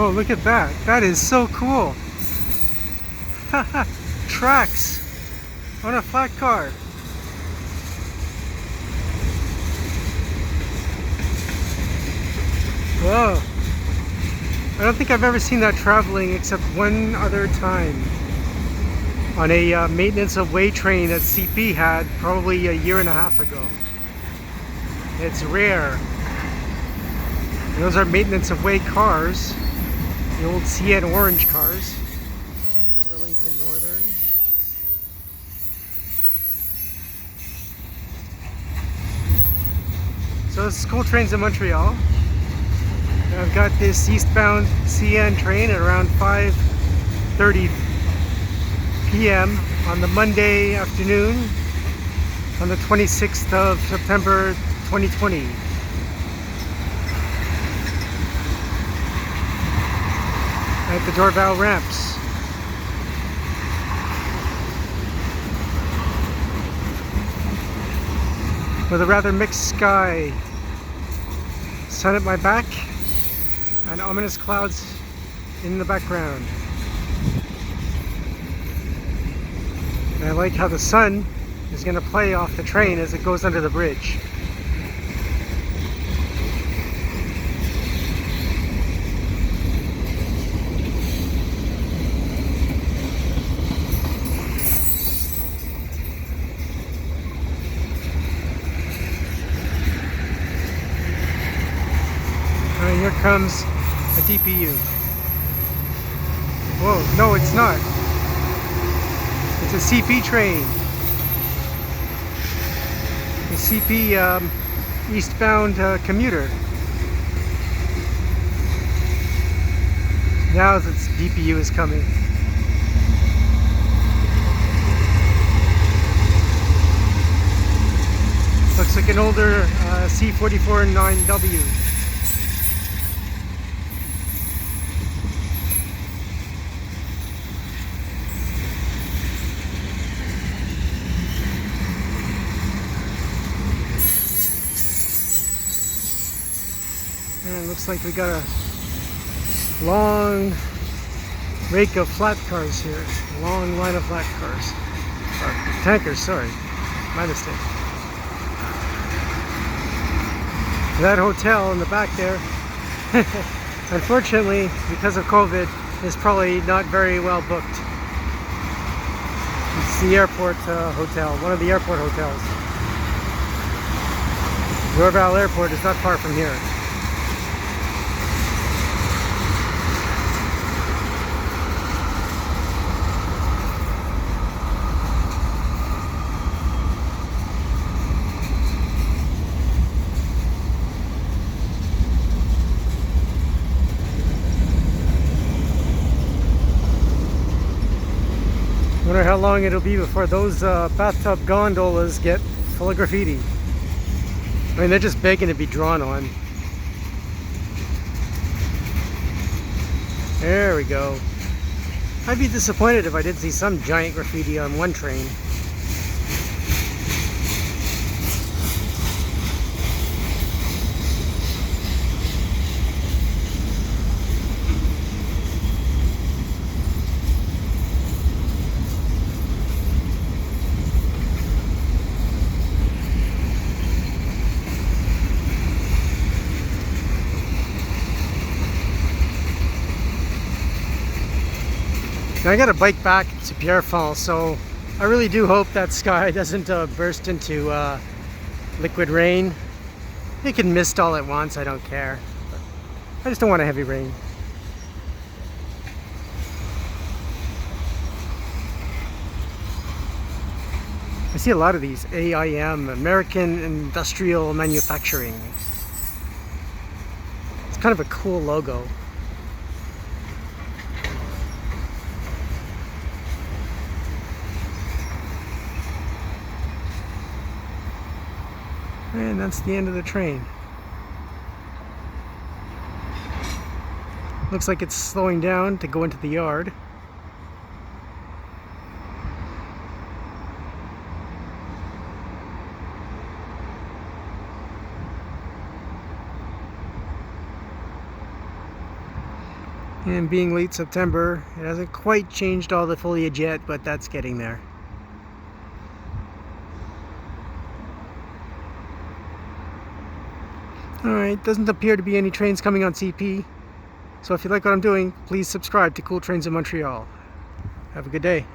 Oh, look at that. That is so cool. Tracks on a flat car. Whoa. I don't think I've ever seen that traveling except one other time. On a maintenance of way train that CP had probably a year and a half ago. It's rare. And those are maintenance of way cars. The old CN orange cars. Burlington Northern. So this is school trains in Montreal. And I've got this eastbound CN train at around 5:30 p.m. on the Monday afternoon on the 26th of September 2020. At the Dorval ramps. With a rather mixed sky. Sun at my back and ominous clouds in the background. And I like how the sun is going to play off the train as it goes under the bridge. And here comes a DPU. Whoa, no, it's not. It's a CP train. A CP eastbound commuter. Now its DPU is coming. Looks like an older C44-9W. And it looks like we got a long rake of flat cars here. A long line of flat cars. Or tankers, sorry. My mistake. That hotel in the back there, unfortunately, because of COVID, is probably not very well booked. It's the airport hotel, one of the airport hotels. Dorval Airport is not far from here. Wonder how long it'll be before those bathtub gondolas get full of graffiti. I mean, they're just begging to be drawn on. There we go. I'd be disappointed if I didn't see some giant graffiti on one train. Now I got a bike back to Pierrefonds, so I really do hope that sky doesn't burst into liquid rain. It can mist all at once, I don't care. But I just don't want a heavy rain. I see a lot of these AIM, American Industrial Manufacturing. It's kind of a cool logo. And that's the end of the train. Looks like it's slowing down to go into the yard. And being late September, it hasn't quite changed all the foliage yet, but that's getting there. Alright, doesn't appear to be any trains coming on CP. So if you like what I'm doing, please subscribe to Cool Trains in Montreal. Have a good day.